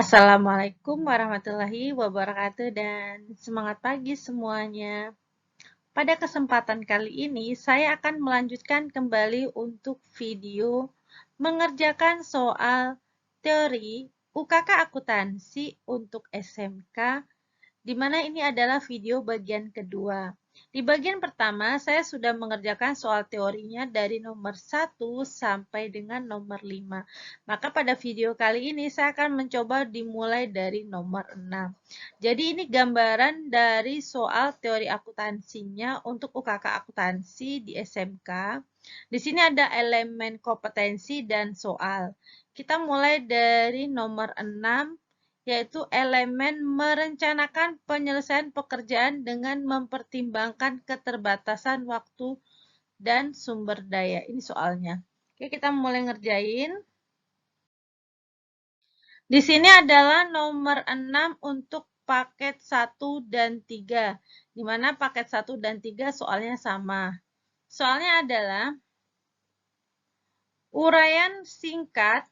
Assalamualaikum warahmatullahi wabarakatuh dan semangat pagi semuanya. Pada kesempatan kali ini, saya akan melanjutkan kembali untuk video mengerjakan soal teori UKK akuntansi untuk SMK, di mana ini adalah video bagian kedua. Di bagian pertama, saya sudah mengerjakan soal teorinya dari nomor 1 sampai dengan nomor 5. Maka pada video kali ini, saya akan mencoba dimulai dari nomor 6. Jadi ini gambaran dari soal teori akuntansinya untuk UKK akuntansi di SMK. Di sini ada elemen kompetensi dan soal. Kita mulai dari nomor 6, yaitu elemen merencanakan penyelesaian pekerjaan dengan mempertimbangkan keterbatasan waktu dan sumber daya. Ini soalnya. Oke, kita mulai ngerjain. Di sini adalah nomor 6 untuk paket 1 dan 3, di mana paket 1 dan 3 soalnya sama. Soalnya adalah uraian singkat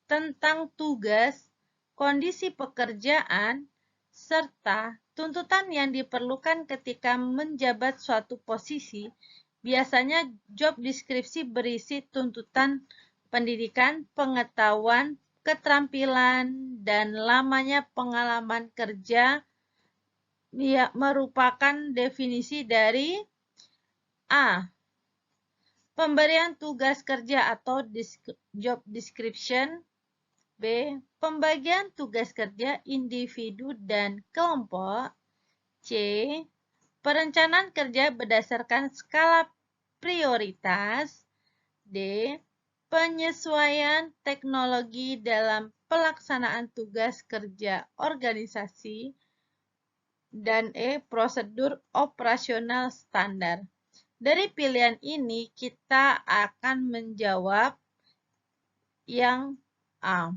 tentang tugas, kondisi pekerjaan, serta tuntutan yang diperlukan ketika menjabat suatu posisi. Biasanya job deskripsi berisi tuntutan pendidikan, pengetahuan, keterampilan, dan lamanya pengalaman kerja merupakan definisi dari A. Pemberian tugas kerja atau job description. B. Pembagian tugas kerja individu dan kelompok. C. Perencanaan kerja berdasarkan skala prioritas. D. Penyesuaian teknologi dalam pelaksanaan tugas kerja organisasi. Dan E. Prosedur operasional standar. Dari pilihan ini, kita akan menjawab yang A.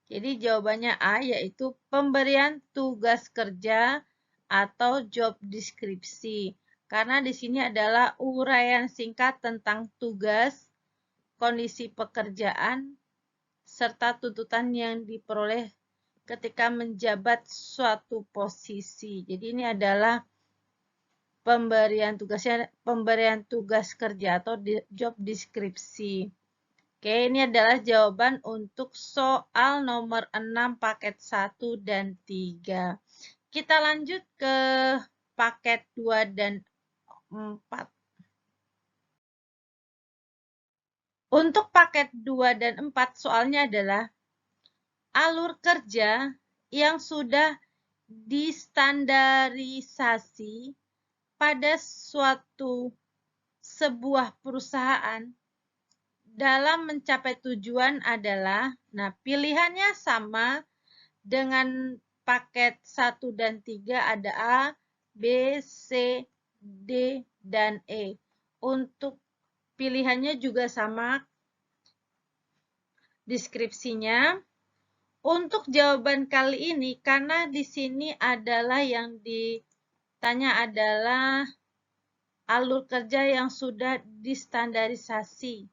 Jadi jawabannya A, yaitu pemberian tugas kerja atau job deskripsi. Karena di sini adalah uraian singkat tentang tugas, kondisi pekerjaan, serta tuntutan yang diperoleh ketika menjabat suatu posisi. Jadi ini adalah pemberian tugas kerja atau job deskripsi. Oke, ini adalah jawaban untuk soal nomor 6 paket 1 dan 3. Kita lanjut ke paket 2 dan 4. Untuk paket 2 dan 4 soalnya adalah alur kerja yang sudah distandarisasi pada sebuah perusahaan dalam mencapai tujuan adalah, nah pilihannya sama dengan paket 1 dan 3 ada A, B, C, D, dan E. Untuk pilihannya juga sama deskripsinya. Untuk jawaban kali ini, karena di sini adalah yang ditanya adalah alur kerja yang sudah distandarisasi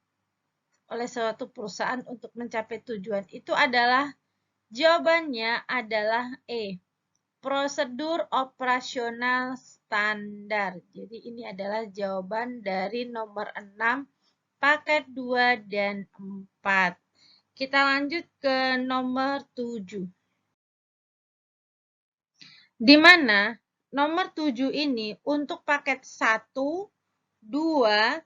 oleh suatu perusahaan untuk mencapai tujuan. Itu adalah jawabannya adalah E. Prosedur operasional standar. Jadi ini adalah jawaban dari nomor 6, paket 2 dan 4. Kita lanjut ke nomor 7. Di mana nomor 7 ini untuk paket 1, 2,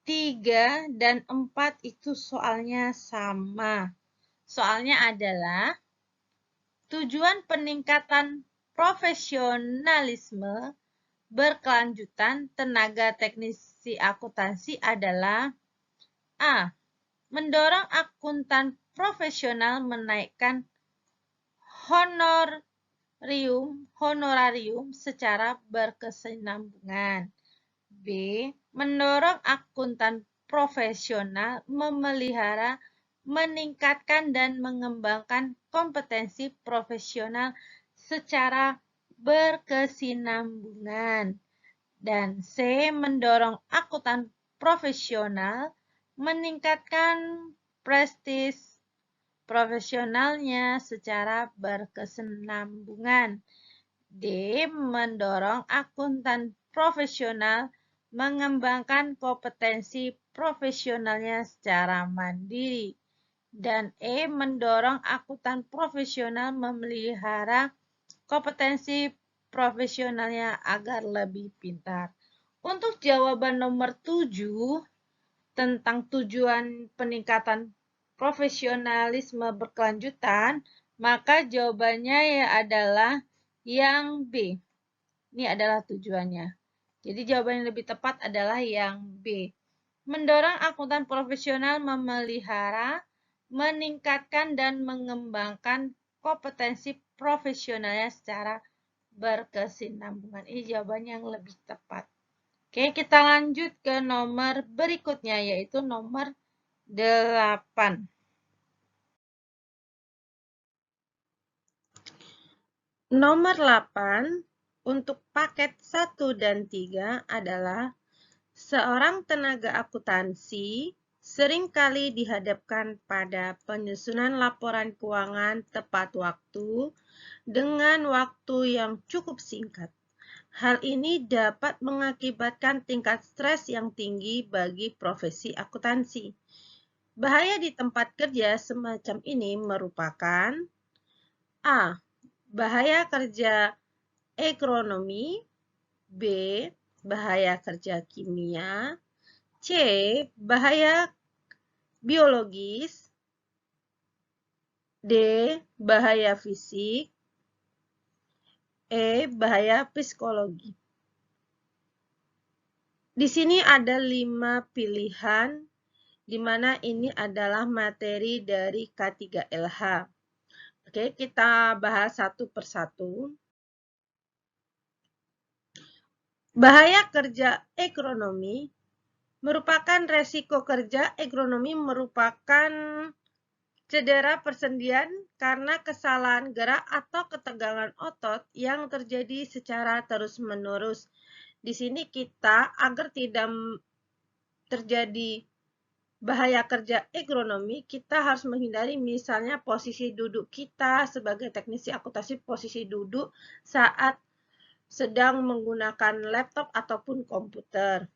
3, dan 4 itu soalnya sama. Soalnya adalah tujuan peningkatan profesionalisme berkelanjutan tenaga teknisi akuntansi adalah A. Mendorong akuntan profesional menaikkan honorarium secara berkesinambungan. B. Mendorong akuntan profesional memelihara, meningkatkan, dan mengembangkan kompetensi profesional secara berkesinambungan. Dan C. Mendorong akuntan profesional meningkatkan prestis profesionalnya secara berkesinambungan. D. Mendorong akuntan profesional mengembangkan kompetensi profesionalnya secara mandiri. Dan E. Mendorong akuntan profesional memelihara kompetensi profesionalnya agar lebih pintar. Untuk jawaban nomor 7 tentang tujuan peningkatan profesionalisme berkelanjutan, maka jawabannya adalah yang B. Ini adalah tujuannya. Jadi jawaban yang lebih tepat adalah yang B. Mendorong akuntan profesional memelihara, meningkatkan, dan mengembangkan kompetensi profesionalnya secara berkesinambungan. Ini jawaban yang lebih tepat. Oke, kita lanjut ke nomor berikutnya, yaitu nomor 8. Nomor 8 untuk paket 1 dan 3 adalah seorang tenaga akuntansi seringkali dihadapkan pada penyusunan laporan keuangan tepat waktu dengan waktu yang cukup singkat. Hal ini dapat mengakibatkan tingkat stres yang tinggi bagi profesi akuntansi. Bahaya di tempat kerja semacam ini merupakan A. Bahaya kerja agronomi, B. Bahaya kerja kimia, C. Bahaya biologis, D. Bahaya fisik, E. Bahaya psikologi. Di sini ada 5 pilihan, di mana ini adalah materi dari K3LH. Oke, kita bahas satu persatu. Bahaya kerja agronomi merupakan resiko kerja agronomi merupakan cedera persendian karena kesalahan gerak atau ketegangan otot yang terjadi secara terus-menerus. Di sini kita agar tidak terjadi bahaya kerja agronomi, kita harus menghindari misalnya posisi duduk kita sebagai teknisi akuntansi, posisi duduk saat sedang menggunakan laptop ataupun komputer.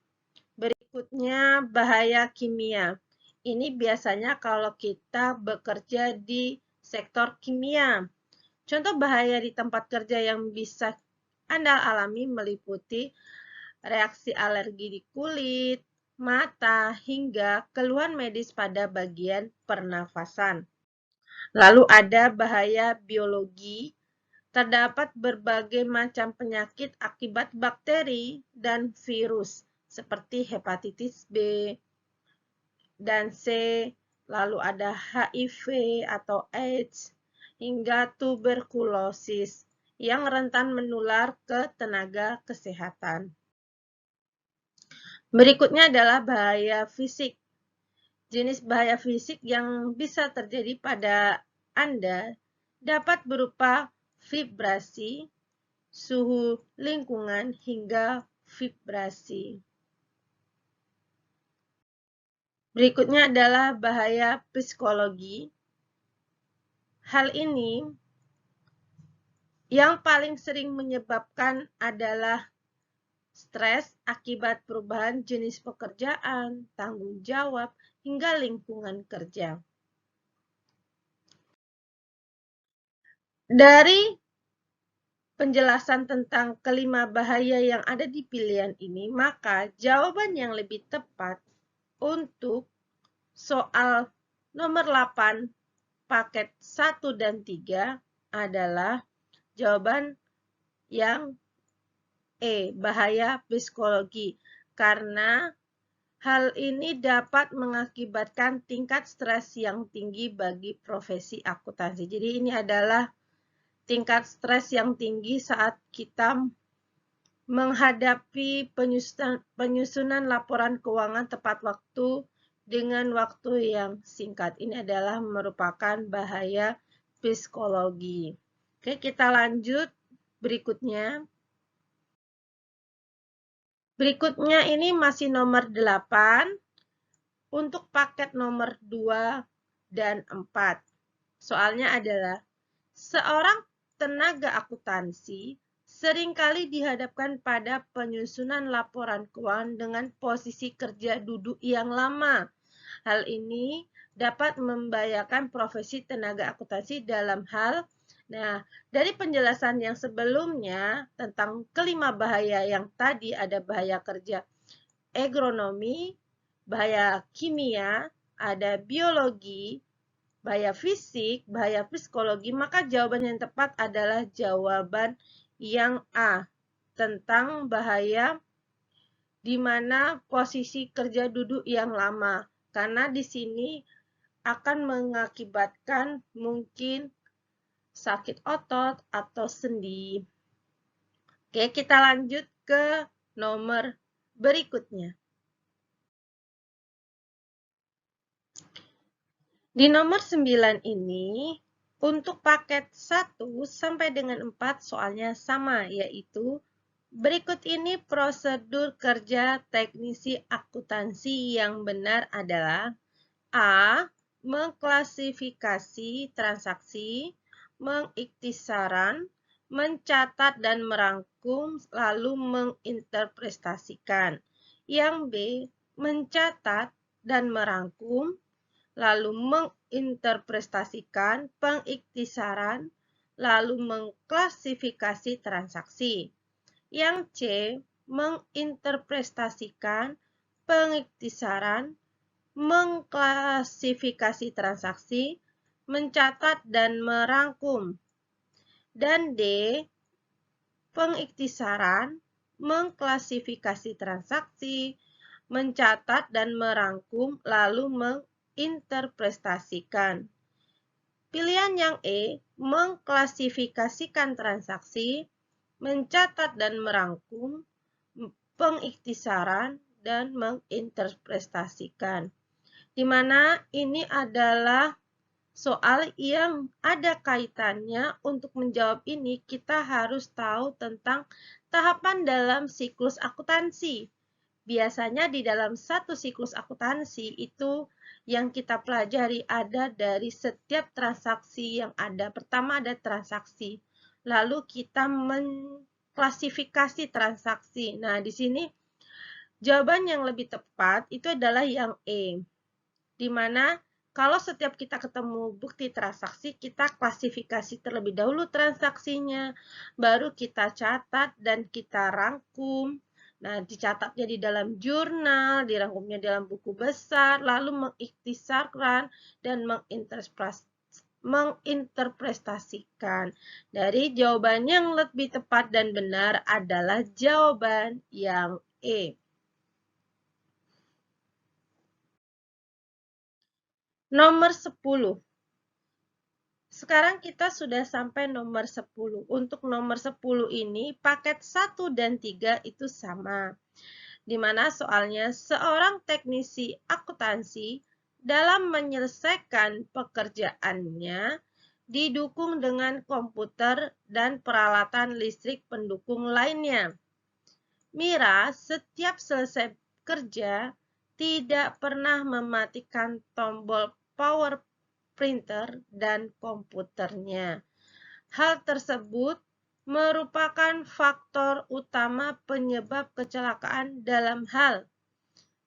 Berikutnya, bahaya kimia. Ini biasanya kalau kita bekerja di sektor kimia. Contoh bahaya di tempat kerja yang bisa Anda alami meliputi reaksi alergi di kulit, mata, hingga keluhan medis pada bagian pernafasan. Lalu ada bahaya biologi. Terdapat berbagai macam penyakit akibat bakteri dan virus seperti hepatitis B dan C, lalu ada HIV atau AIDS, hingga tuberkulosis yang rentan menular ke tenaga kesehatan. Berikutnya adalah bahaya fisik. Jenis bahaya fisik yang bisa terjadi pada Anda dapat berupa vibrasi, suhu lingkungan, hingga vibrasi. Berikutnya adalah bahaya psikologi. Hal ini yang paling sering menyebabkan adalah stres akibat perubahan jenis pekerjaan, tanggung jawab, hingga lingkungan kerja. Dari penjelasan tentang kelima bahaya yang ada di pilihan ini, maka jawaban yang lebih tepat untuk soal nomor 8 paket 1 dan 3 adalah jawaban yang E, bahaya psikologi. Karena hal ini dapat mengakibatkan tingkat stres yang tinggi bagi profesi akuntansi. Jadi ini adalah tingkat stres yang tinggi saat kita menghadapi penyusunan laporan keuangan tepat waktu dengan waktu yang singkat. Ini adalah merupakan bahaya psikologi. Oke, kita lanjut berikutnya. Berikutnya ini masih nomor 8 untuk paket nomor 2 dan 4. Soalnya adalah, seorang tenaga akuntansi seringkali dihadapkan pada penyusunan laporan keuangan dengan posisi kerja duduk yang lama. Hal ini dapat membahayakan profesi tenaga akuntansi dalam hal. Nah, dari penjelasan yang sebelumnya tentang kelima bahaya yang tadi, ada bahaya kerja agronomi, bahaya kimia, ada biologi, bahaya fisik, bahaya psikologi, maka jawaban yang tepat adalah jawaban yang A, tentang bahaya di mana posisi kerja duduk yang lama. Karena di sini akan mengakibatkan mungkin sakit otot atau sendi. Oke, kita lanjut ke nomor berikutnya. Di nomor 9 ini, untuk paket 1 sampai dengan 4 soalnya sama, yaitu berikut ini prosedur kerja teknisi akuntansi yang benar adalah A. Mengklasifikasi transaksi, mengikhtisaran, mencatat dan merangkum, lalu menginterpretasikan. Yang B. Mencatat dan merangkum, lalu menginterpretasikan, pengikhtisaran, lalu mengklasifikasi transaksi. Yang C. Menginterpretasikan, pengikhtisaran, mengklasifikasi transaksi, mencatat dan merangkum. Dan D. Pengikhtisaran, mengklasifikasi transaksi, mencatat dan merangkum, lalu menginterpretasikan. Pilihan yang E, mengklasifikasikan transaksi, mencatat dan merangkum, pengikhtisaran, dan menginterpretasikan. Di mana ini adalah soal yang ada kaitannya. Untuk menjawab ini, kita harus tahu tentang tahapan dalam siklus akuntansi. Biasanya di dalam satu siklus akuntansi itu yang kita pelajari ada dari setiap transaksi yang ada. Pertama ada transaksi, lalu kita mengklasifikasi transaksi. Nah, di sini jawaban yang lebih tepat itu adalah yang E, di mana kalau setiap kita ketemu bukti transaksi, kita klasifikasi terlebih dahulu transaksinya, baru kita catat dan kita rangkum. Nah, dicatatnya di dalam jurnal, dirangkumnya dalam buku besar, lalu mengikhtisarkan dan menginterpretasikan. Dari jawaban yang lebih tepat dan benar adalah jawaban yang E. Nomor 10. Sekarang kita sudah sampai nomor 10. Untuk nomor 10 ini, paket 1 dan 3 itu sama. Di mana soalnya seorang teknisi akuntansi dalam menyelesaikan pekerjaannya didukung dengan komputer dan peralatan listrik pendukung lainnya. Mira setiap selesai kerja tidak pernah mematikan tombol power printer dan komputernya. Hal tersebut merupakan faktor utama penyebab kecelakaan dalam hal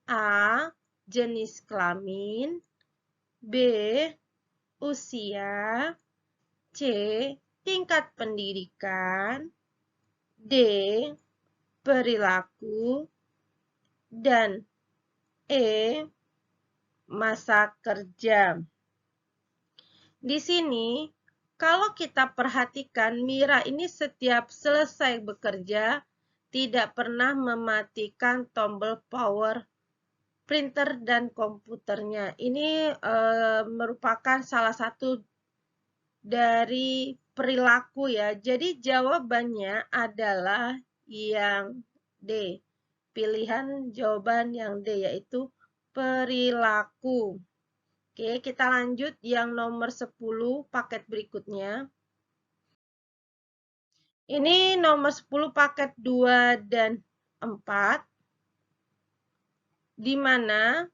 A. Jenis kelamin, B. Usia, C. Tingkat pendidikan, D. Perilaku, dan E. Masa kerja. Di sini, kalau kita perhatikan, Mira ini setiap selesai bekerja, tidak pernah mematikan tombol power printer dan komputernya. Ini merupakan salah satu dari perilaku ya. Jadi jawabannya adalah yang D. Pilihan jawaban yang D, yaitu perilaku. Oke, kita lanjut yang nomor 10 paket berikutnya. Ini nomor 10 paket 2 dan 4. Di mana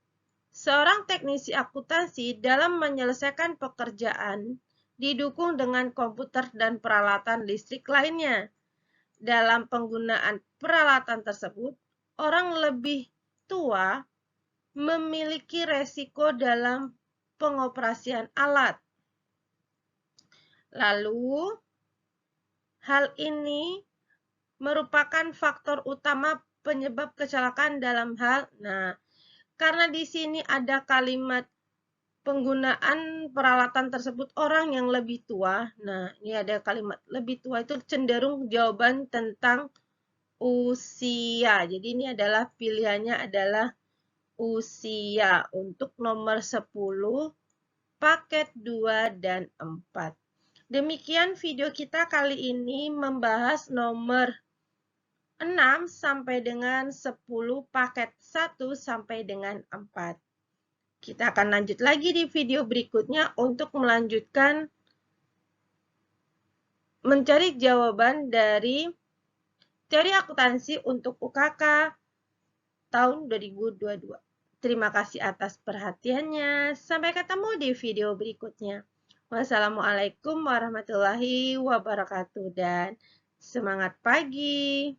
seorang teknisi akuntansi dalam menyelesaikan pekerjaan didukung dengan komputer dan peralatan listrik lainnya. Dalam penggunaan peralatan tersebut, orang lebih tua memiliki resiko dalam pengoperasian alat. Lalu, hal ini merupakan faktor utama penyebab kecelakaan dalam hal. Nah, karena di sini ada kalimat penggunaan peralatan tersebut orang yang lebih tua. Nah, ini ada kalimat lebih tua itu cenderung jawaban tentang usia. Jadi ini adalah pilihannya adalah usia untuk nomor 10, paket 2 dan 4. Demikian video kita kali ini membahas nomor 6 sampai dengan 10, paket 1 sampai dengan 4. Kita akan lanjut lagi di video berikutnya untuk melanjutkan mencari jawaban dari teori akuntansi untuk UKK tahun 2022. Terima kasih atas perhatiannya. Sampai ketemu di video berikutnya. Wassalamualaikum warahmatullahi wabarakatuh dan semangat pagi.